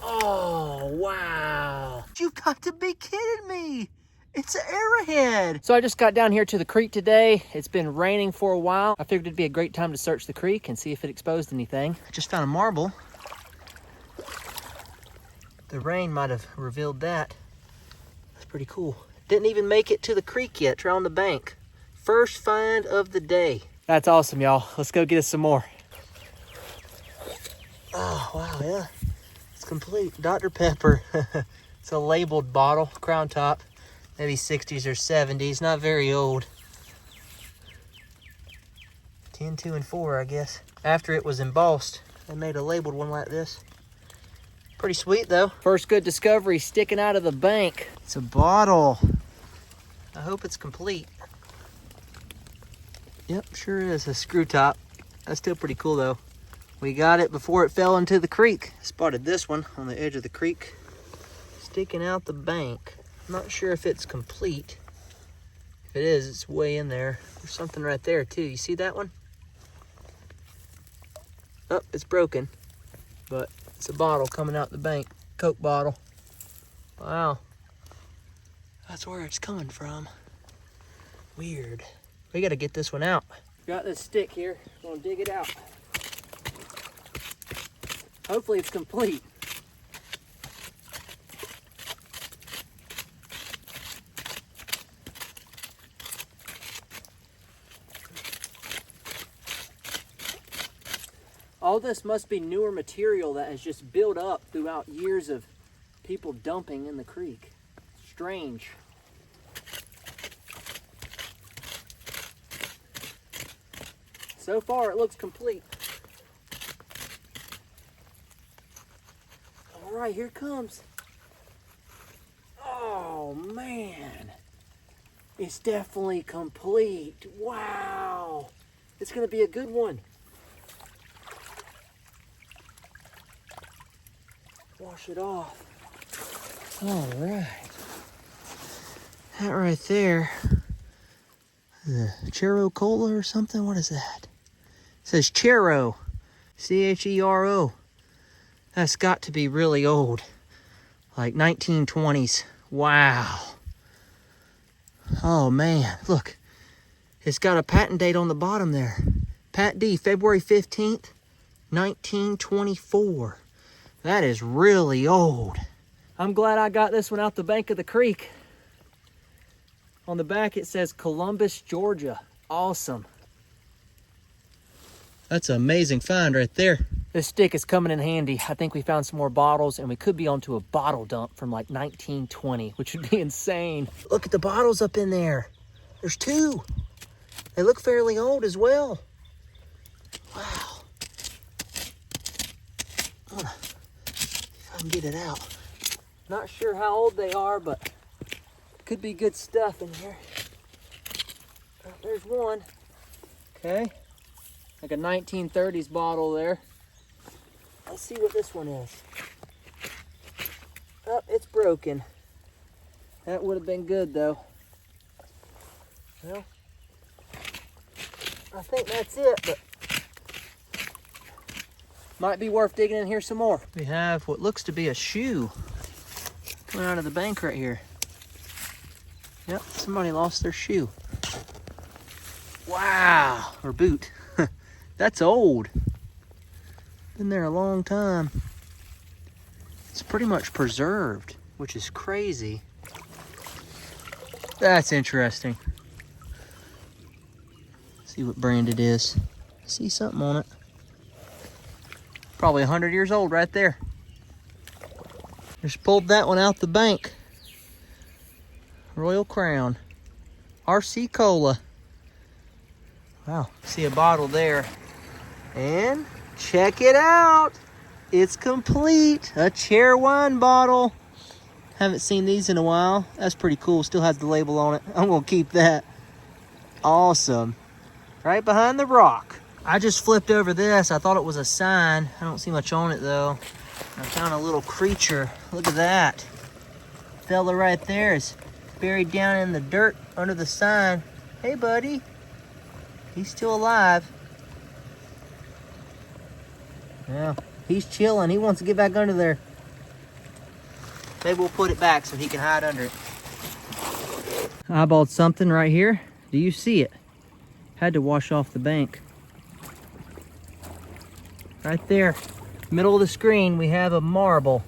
Oh, wow. You got to be kidding me. It's an arrowhead. So I just got down here to the creek today. It's been raining for a while. I figured it'd be a great time to search the creek and see if it exposed anything. I just found a marble. The rain might have revealed that. That's pretty cool. Didn't even make it to the creek yet. Try on the bank. First find of the day. That's awesome, y'all. Let's go get us some more. Oh, wow, yeah. It's complete. Dr. Pepper. It's a labeled bottle, crown top. Maybe 60s or 70s, not very old. 10, 2, and 4, I guess. After it was embossed, they made a labeled one like this. Pretty sweet, though. First good discovery sticking out of the bank. It's a bottle. I hope it's complete. Yep, sure is. A screw top. That's still pretty cool, though. We got it before it fell into the creek. Spotted this one on the edge of the creek, sticking out the bank. I'm not sure if it's complete. If it is, it's way in there. There's something right there too. You see that one? Oh, it's broken. But it's a bottle coming out the bank. Coke bottle. Wow. That's where it's coming from. Weird. We gotta get this one out. Got this stick here. Gonna dig it out. Hopefully it's complete. All this must be newer material that has just built up throughout years of people dumping in the creek. Strange. So far, it looks complete. All right, here it comes. Oh, man. It's definitely complete. Wow. It's going to be a good one. Wash it off. All right. That right there, the Chero Cola or something? What is that? It says Chero, C-H-E-R-O. That's got to be really old, like 1920s. Wow. Oh man, look. It's got a patent date on the bottom there. Pat D, February 15th, 1924. That is really old. I'm glad I got this one out the bank of the creek. On the back it says Columbus, Georgia. Awesome. That's an amazing find right there. This stick is coming in handy. I think we found some more bottles and we could be onto a bottle dump from like 1920, which would be insane. Look at the bottles up in there. There's two. They look fairly old as well. Wow. If I can get it out. Not sure how old they are, but could be good stuff in here. Oh, there's one. Okay. Like a 1930s bottle there. Let's see what this one is. Oh, it's broken. That would have been good though. Well, I think that's it, but might be worth digging in here some more. We have what looks to be a shoe coming out of the bank right here. Yep, somebody lost their shoe. Wow, or boot. That's old. Been there a long time. It's pretty much preserved, which is crazy. That's interesting. See what brand it is. See something on it. Probably 100 years old right there. Just pulled that one out the bank. Royal Crown. RC Cola. Wow, see a bottle there. And check it out. It's complete. A chair wine bottle. Haven't seen these in a while. That's pretty cool. Still has the label on it. I'm gonna keep that. Awesome. Right behind the rock. I just flipped over this. I thought it was a sign. I don't see much on it though. I found a little creature. Look at that. Fella right there is buried down in the dirt under the sign. Hey buddy. He's still alive. Yeah, he's chilling. He wants to get back under there. Maybe we'll put it back so he can hide under it. I eyeballed something right here. Do you see it? Had to wash off the bank. Right there, middle of the screen, we have a marble.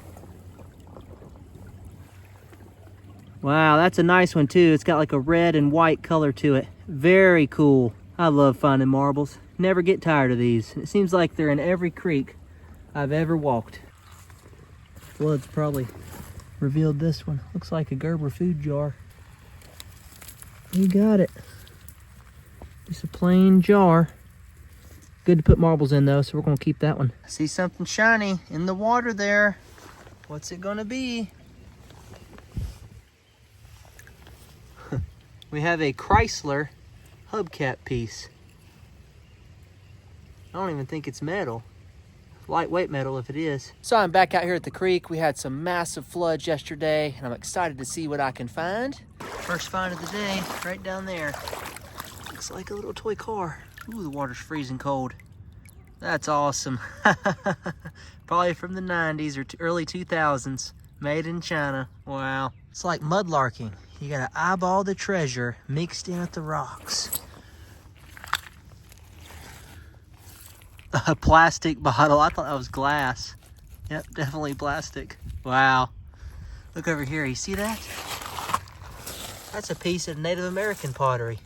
Wow, that's a nice one too. It's got like a red and white color to it. Very cool. I love finding marbles. Never get tired of these. It seems like they're in every creek I've ever walked. Flood's probably revealed this one. Looks like a Gerber food jar. You got it. Just a plain jar. Good to put marbles in though, so we're gonna keep that one. I see something shiny in the water there. What's it gonna be? We have a Chrysler hubcap piece. I don't even think it's metal. Lightweight metal if it is. So I'm back out here at the creek. We had some massive floods yesterday, and I'm excited to see what I can find. First find of the day, right down there. Looks like a little toy car. Ooh, the water's freezing cold. That's awesome. Probably from the 90s or early 2000s. Made in China. Wow. It's like mudlarking. You gotta eyeball the treasure mixed in with the rocks. A plastic bottle. I thought that was glass. Yep, definitely plastic. Wow. Look over here. You see that? That's a piece of Native American pottery.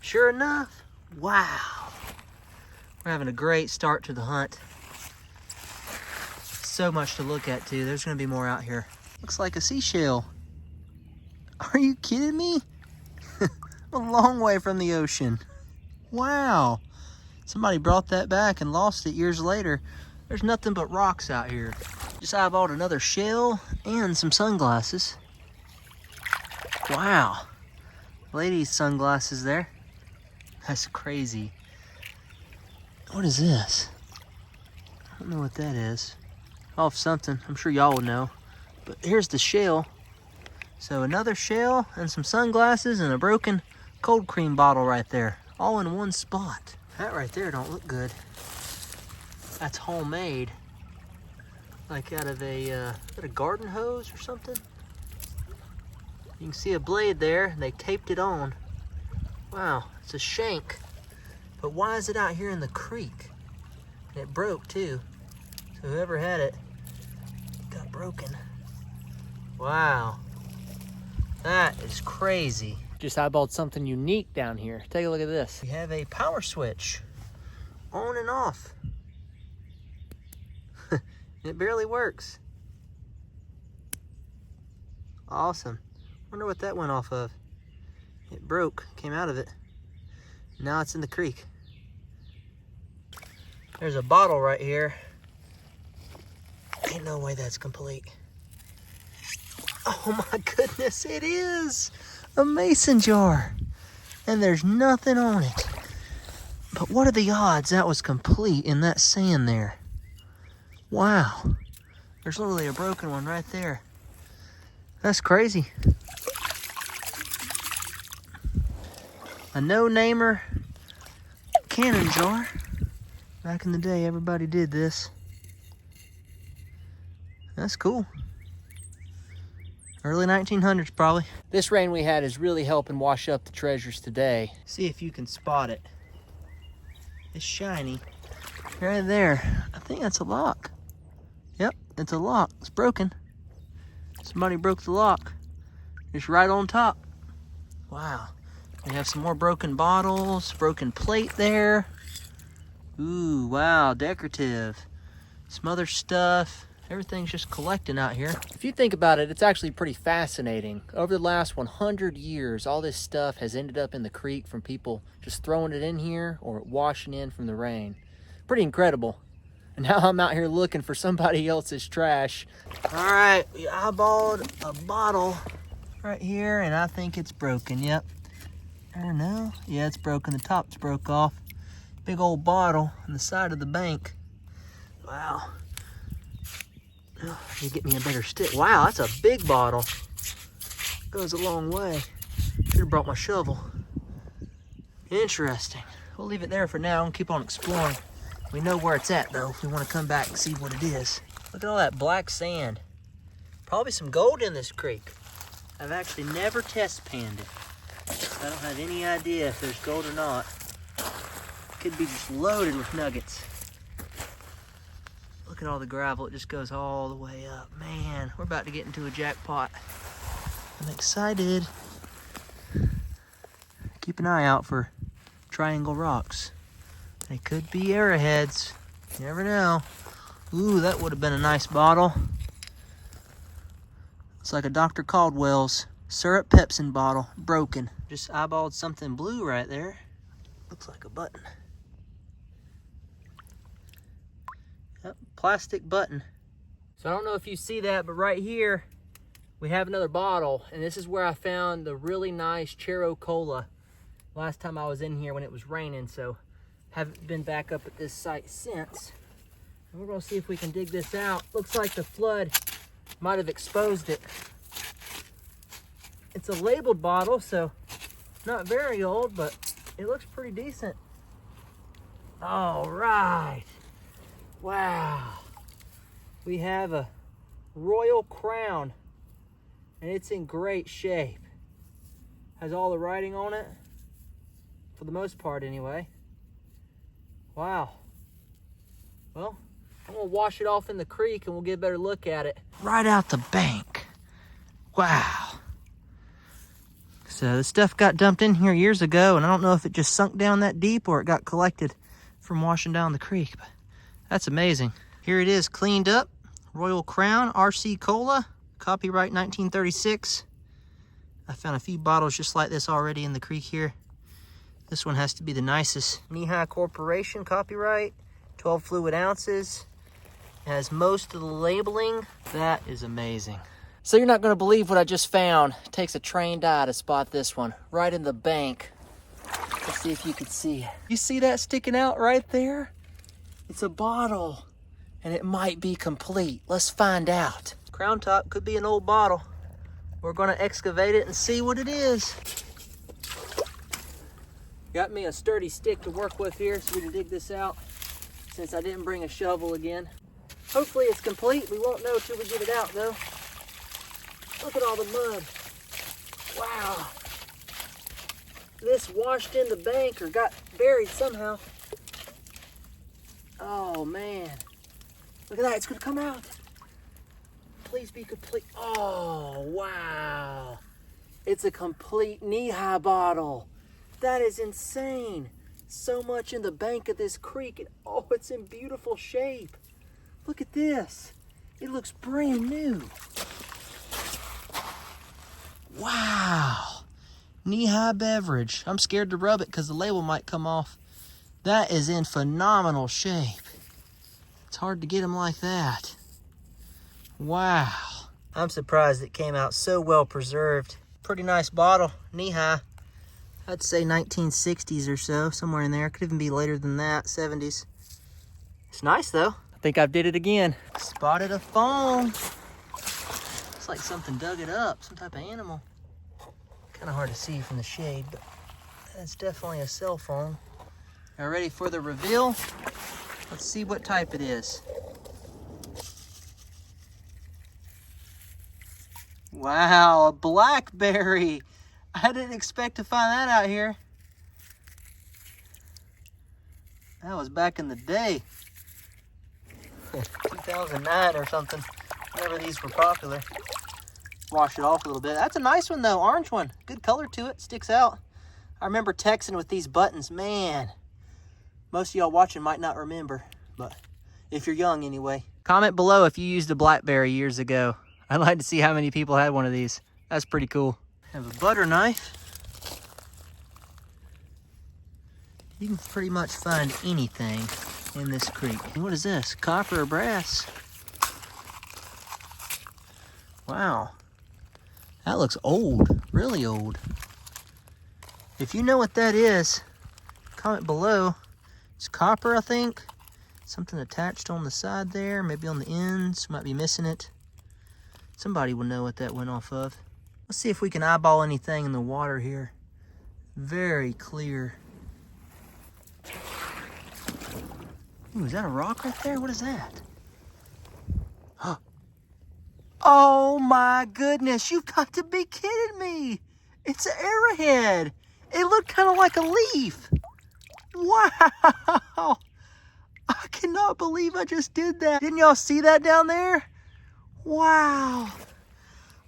Sure enough. Wow. We're having a great start to the hunt. So much to look at too. There's gonna be more out here. Looks like a seashell. Are you kidding me? A long way from the ocean. Wow. Somebody brought that back and lost it years later. There's nothing but rocks out here. Just eyeballed another shell and some sunglasses. Wow. Ladies' sunglasses there. That's crazy. What is this? I don't know what that is. Off something. I'm sure y'all will know. But here's the shell. So another shell and some sunglasses and a broken cold cream bottle right there. All in one spot. That right there don't look good. That's homemade. Like out of a garden hose or something. You can see a blade there, and they taped it on. Wow, it's a shank. But why is it out here in the creek? And it broke too. So whoever had it got broken. Wow. That is crazy. Just eyeballed something unique down here. Take a look at this. We have a power switch. On and off. It barely works. Awesome. Wonder what that went off of. It broke, came out of it. Now it's in the creek. There's a bottle right here. Ain't no way that's complete. Oh my goodness, it is a mason jar. And there's nothing on it. But what are the odds that was complete in that sand there? Wow. There's literally a broken one right there. That's crazy. A no-namer cannon jar. Back in the day, everybody did this. That's cool. Early 1900s, probably. This rain we had is really helping wash up the treasures today. See if you can spot it. It's shiny. Right there. I think that's a lock. Yep, it's a lock. It's broken. Somebody broke the lock. It's right on top. Wow. We have some more broken bottles, broken plate there. Ooh, wow, decorative. Some other stuff. Everything's just collecting out here. If you think about it, it's actually pretty fascinating. Over the last 100 years, all this stuff has ended up in the creek from people just throwing it in here or washing in from the rain. Pretty incredible. And now I'm out here looking for somebody else's trash. All right, we eyeballed a bottle right here, and I think it's broken. Yep. I don't know. Yeah, it's broken. The top's broke off. Big old bottle on the side of the bank. Wow. You get me a better stick. Wow, that's a big bottle. Goes a long way. Should have brought my shovel. Interesting. We'll leave it there for now and keep on exploring. We know where it's at though, if we want to come back and see what it is. Look at all that black sand. Probably some gold in this creek. I've actually never test panned it. So I don't have any idea if there's gold or not. Could be just loaded with nuggets. Look at all the gravel, it just goes all the way up. Man, we're about to get into a jackpot. I'm excited. Keep an eye out for triangle rocks. They could be arrowheads. You never know. Ooh, that would have been a nice bottle. It's like a Dr. Caldwell's syrup Pepsin bottle, broken. Just eyeballed something blue right there. Looks like a button. Yep, plastic button. So I don't know if you see that, but right here, we have another bottle, and this is where I found the really nice Chero Cola last time I was in here when it was raining, so haven't been back up at this site since. And we're gonna see if we can dig this out. Looks like the flood might have exposed it. It's a labeled bottle, so not very old, but it looks pretty decent. All right. Wow. We have a Royal Crown, and it's in great shape. Has all the writing on it, for the most part anyway. Wow. Well, I'm gonna wash it off in the creek and we'll get a better look at it. Right out the bank. Wow. So this stuff got dumped in here years ago, and I don't know if it just sunk down that deep or it got collected from washing down the creek, but that's amazing. Here it is cleaned up. Royal Crown, RC Cola, copyright 1936. I found a few bottles just like this already in the creek here. This one has to be the nicest. Knee-High Corporation, copyright, 12 fluid ounces. Has most of the labeling. That is amazing. So you're not gonna believe what I just found. It takes a trained eye to spot this one, right in the bank. Let's see if you can see it. You see that sticking out right there? It's a bottle, and it might be complete. Let's find out. Crown top could be an old bottle. We're gonna excavate it and see what it is. Got me a sturdy stick to work with here so we can dig this out, since I didn't bring a shovel again. Hopefully it's complete. We won't know till we get it out though. Look at all the mud. Wow. This washed in the bank or got buried somehow. Oh man. Look at that, it's gonna come out. Please be complete. Oh, wow. It's a complete knee-high bottle. That is insane. So much in the bank of this creek, and oh, it's in beautiful shape. Look at this. It looks brand new. Wow. Knee-high beverage. I'm scared to rub it because the label might come off. That is in phenomenal shape. It's hard to get them like that. Wow. I'm surprised it came out so well preserved. Pretty nice bottle, knee-high. I'd say 1960s or so, somewhere in there. Could even be later than that, 70s. It's nice though. I think I've did it again. Spotted a phone. Looks like something dug it up, some type of animal. Kind of hard to see from the shade, but that's definitely a cell phone. Now ready for the reveal? Let's see what type it is. Wow, a blackberry. I didn't expect to find that out here. That was back in the day. 2009 or something, whenever these were popular. Wash it off a little bit. That's a nice one though, orange one. Good color to it, sticks out. I remember texting with these buttons, man. Most of y'all watching might not remember, but if you're young anyway. Comment below if you used a BlackBerry years ago. I'd like to see how many people had one of these. That's pretty cool. I have a butter knife. You can pretty much find anything in this creek. And what is this? Copper or brass? Wow. That looks old, really old. If you know what that is, comment below. It's copper, I think. Something attached on the side there, maybe on the ends. Might be missing it. Somebody will know what that went off of. Let's see if we can eyeball anything in the water here. Very clear. Ooh, is that a rock right there? What is that? Oh my goodness, you've got to be kidding me. It's an arrowhead. It looked kind of like a leaf. Wow. I cannot believe I just did that. Didn't y'all see that down there? Wow.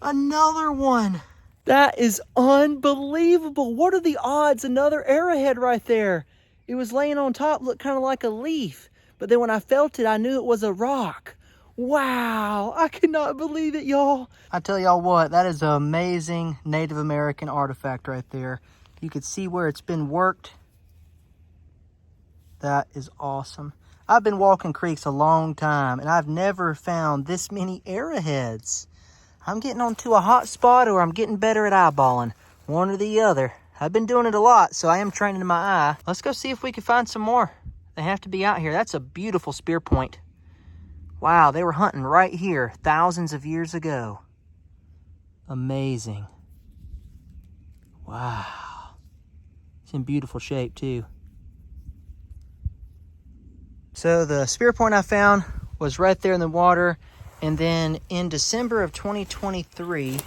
Another one. That is unbelievable. What are the odds? Another arrowhead right there. It was laying on top, looked kind of like a leaf. But then when I felt it, I knew it was a rock. Wow, I cannot believe it, y'all. I tell y'all what, that is an amazing Native American artifact right there. You could see where it's been worked. That is awesome. I've been walking creeks a long time, and I've never found this many arrowheads. I'm getting onto a hot spot, or I'm getting better at eyeballing. One or the other. I've been doing it a lot, so I am training my eye. Let's go see if we can find some more. They have to be out here. That's a beautiful spear point. Wow, they were hunting right here thousands of years ago. Amazing. Wow. It's in beautiful shape too. So the spear point I found was right there in the water. And then in December of 2023,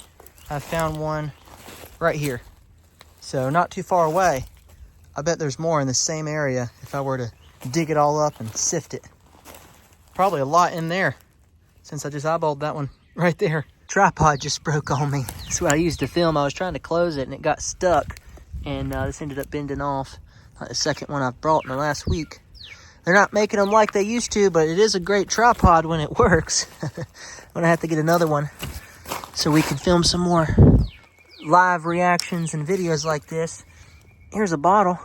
I found one right here. So not too far away. I bet there's more in the same area if I were to dig it all up and sift it. Probably a lot in there, since I just eyeballed that one right there. Tripod just broke on me. That's what I used to film. I was trying to close it and it got stuck, and this ended up bending off. The second one I've brought in the last week. They're not making them like they used to, but it is a great tripod when it works. I'm gonna have to get another one so we can film some more live reactions and videos like this. Here's a bottle.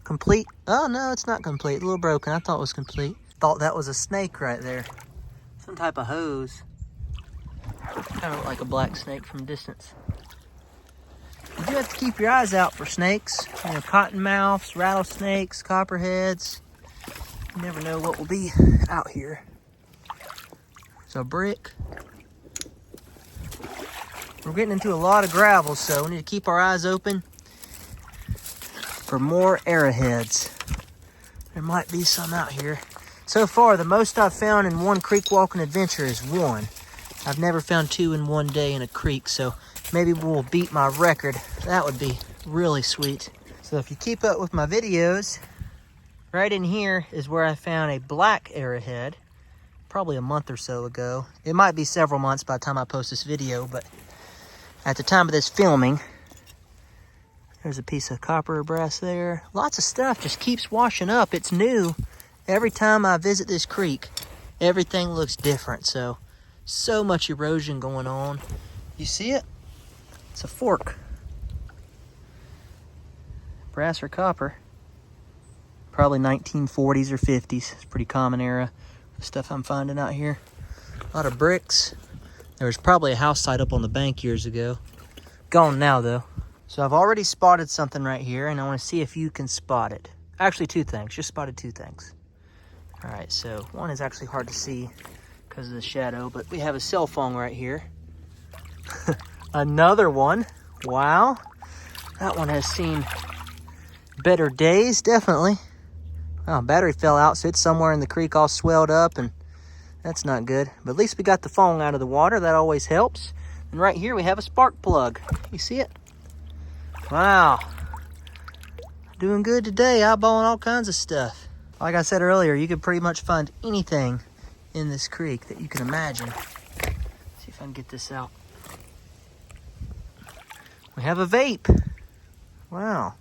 Complete. Oh no, it's not complete. A little broken. I thought it was complete. Thought that was a snake right there. Some type of hose. Kind of look like a black snake from a distance. You do have to keep your eyes out for snakes. You know, cottonmouths, rattlesnakes, copperheads. You never know what will be out here. There's a brick. We're getting into a lot of gravel, so we need to keep our eyes open for more arrowheads. There might be some out here. So far, the most I've found in one creek walking adventure is one. I've never found two in one day in a creek, so maybe we'll beat my record. That would be really sweet. So if you keep up with my videos, right in here is where I found a black arrowhead, probably a month or so ago. It might be several months by the time I post this video, but at the time of this filming, there's a piece of copper or brass there. Lots of stuff just keeps washing up. It's new. Every time I visit this creek, everything looks different. So much erosion going on. You see it? It's a fork. Brass or copper. Probably 1940s or 50s. It's a pretty common era. The stuff I'm finding out here. A lot of bricks. There was probably a house site up on the bank years ago. Gone now though. So I've already spotted something right here, and I want to see if you can spot it. Actually, two things. Just spotted two things. All right, so one is actually hard to see because of the shadow, but we have a cell phone right here. Another one. Wow. That one has seen better days, definitely. Oh, battery fell out, so it's somewhere in the creek all swelled up, and that's not good. But at least we got the phone out of the water. That always helps. And right here we have a spark plug. You see it? Wow. Doing good today, eyeballing all kinds of stuff. Like I said earlier, you could pretty much find anything in this creek that you can imagine. See if I can get this out. We have a vape. Wow.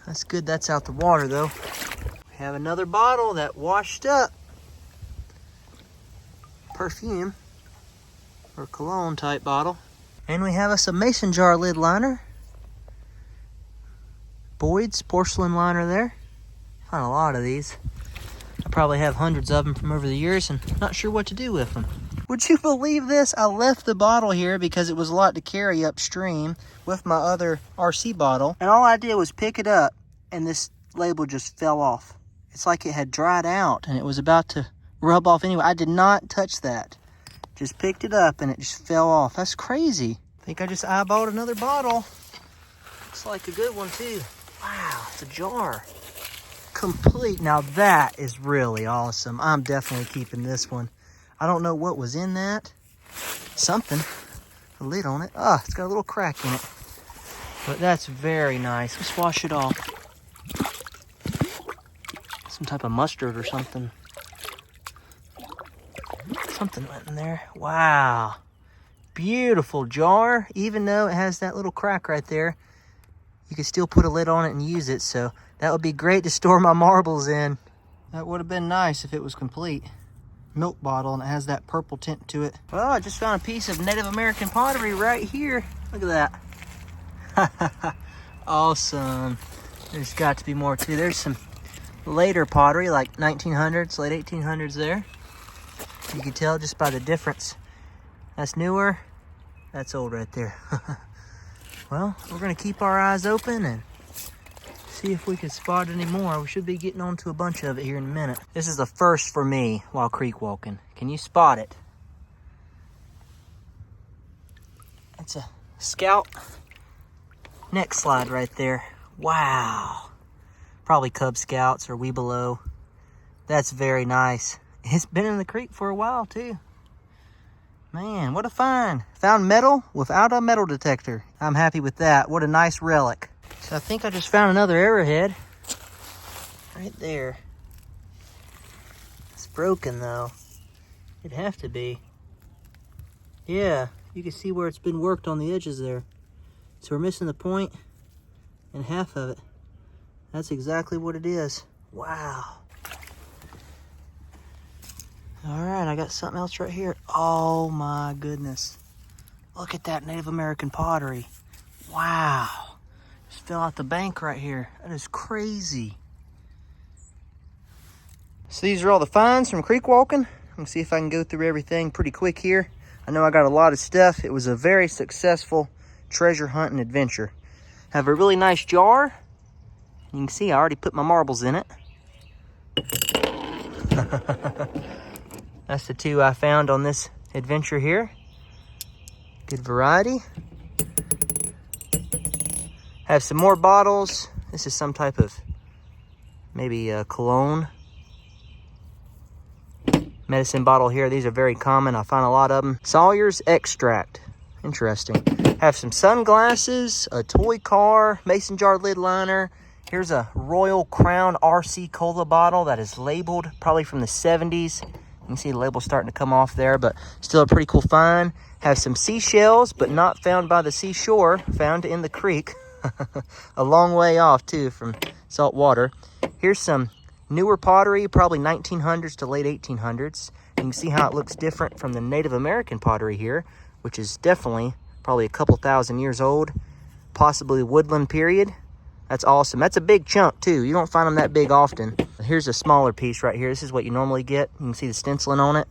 That's good that's out the water though. We have another bottle that washed up. Perfume or cologne type bottle. And we have us a mason jar lid liner. Boyd's porcelain liner there. Found a lot of these. I probably have hundreds of them from over the years and not sure what to do with them. Would you believe this? I left the bottle here because it was a lot to carry upstream with my other RC bottle. And all I did was pick it up and this label just fell off. It's like it had dried out and it was about to rub off anyway. I did not touch that. Just picked it up and it just fell off. That's crazy. I think I just eyeballed another bottle. Looks like a good one too. Wow, it's a jar. Complete. Now that is really awesome. I'm definitely keeping this one. I don't know what was in that. Something. A lid on it. Ah, it's got a little crack in it. But that's very nice. Let's wash it off. Some type of mustard or something. Something went in there. Wow. Beautiful jar. Even though it has that little crack right there, you can still put a lid on it and use it. So that would be great to store my marbles in. That would have been nice if it was complete. Milk bottle, and it has that purple tint to it. Well, I just found a piece of Native American pottery right here. Look at that. Awesome. There's got to be more too. There's some later pottery, like 1900s, late 1800s there. You can tell just by the difference. That's newer, that's old right there. Well, we're gonna keep our eyes open and see if we can spot any more. We should be getting onto a bunch of it here in a minute. This is the first for me while creek walking. Can you spot it? It's a Scout neck slide right there. Wow. Probably Cub Scouts or Webelow. That's very nice. It's been in the creek for a while too. Man, what a find. Found metal without a metal detector. I'm happy with that. What a nice relic. So I think I just found another arrowhead. Right there. It's broken though. It'd have to be. Yeah, you can see where it's been worked on the edges there. So we're missing the point and half of it. That's exactly what it is. Wow. All right, I got something else right here. Oh my goodness. Look at that Native American pottery. Wow. Just fell out the bank right here. That is crazy. So these are all the finds from creek walking. I'm gonna see if I can go through everything pretty quick here. I know I got a lot of stuff. It was a very successful treasure hunt and adventure. Have a really nice jar. You can see I already put my marbles in it. That's the two I found on this adventure here. Good variety. Have some more bottles. This is some type of maybe a cologne. Medicine bottle here. These are very common. I find a lot of them. Sawyer's extract. Interesting. Have some sunglasses, a toy car, mason jar lid liner. Here's a Royal Crown RC Cola bottle that is labeled, probably from the 70s. You can see the label starting to come off there, but still a pretty cool find. Have some seashells, but not found by the seashore, found in the creek. A long way off, too, from salt water. Here's some newer pottery, probably 1900s to late 1800s. You can see how it looks different from the Native American pottery here, which is definitely probably a couple thousand years old, possibly woodland period. That's awesome. That's a big chunk, too. You don't find them that big often. Here's a smaller piece right here. This is what you normally get. You can see the stenciling on it.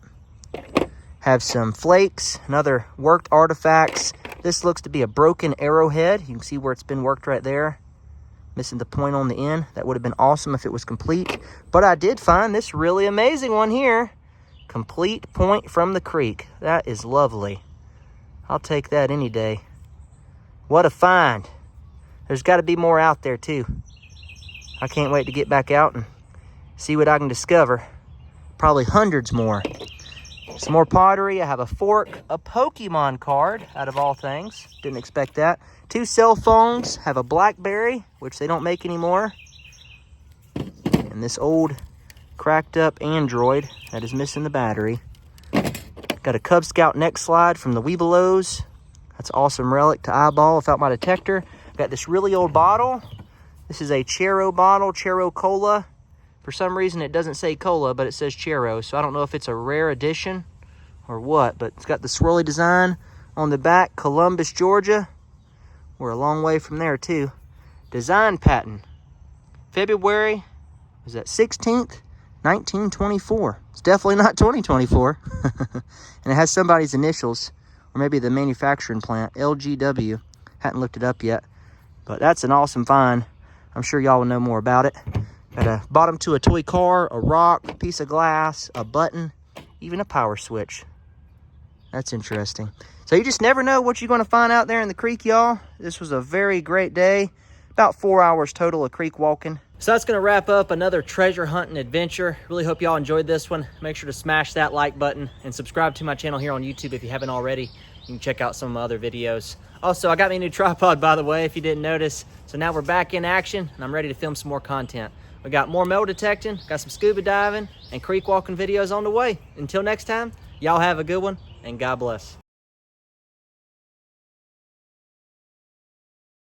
Have some flakes and other worked artifacts. This looks to be a broken arrowhead. You can see where it's been worked right there. Missing the point on the end. That would have been awesome if it was complete. But I did find this really amazing one here. Complete point from the creek. That is lovely. I'll take that any day. What a find. There's got to be more out there too. I can't wait to get back out and see what I can discover. Probably hundreds more. Some more pottery. I have a fork, a Pokemon card, out of all things. Didn't expect that. 2 cell phones. Have a BlackBerry, which they don't make anymore. And this old cracked up Android that is missing the battery. Got a Cub Scout neck slide from the Webelows. That's an awesome relic to eyeball without my detector. Got this really old bottle. This is a Chero bottle, Chero Cola. For some reason it doesn't say cola, but it says Chero. So I don't know if it's a rare edition or what, but it's got the swirly design on the back. Columbus, Georgia. We're a long way from there too. Design patent. February, was that 16th? 1924. It's definitely not 2024. And it has somebody's initials, or maybe the manufacturing plant, LGW. Hadn't looked it up yet. But that's an awesome find. I'm sure y'all will know more about it. Got a bottom to a toy car, a rock, a piece of glass, a button, even a power switch. That's interesting. So you just never know what you're going to find out there in the creek, y'all. This was a very great day. About 4 hours total of creek walking. So that's going to wrap up another treasure hunting adventure. Really hope y'all enjoyed this one. Make sure to smash that like button and subscribe to my channel here on YouTube if you haven't already. You can check out some of my other videos. Also, I got me a new tripod, by the way, if you didn't notice. So now we're back in action, and I'm ready to film some more content. We got more metal detecting, got some scuba diving, and creek walking videos on the way. Until next time, y'all have a good one, and God bless.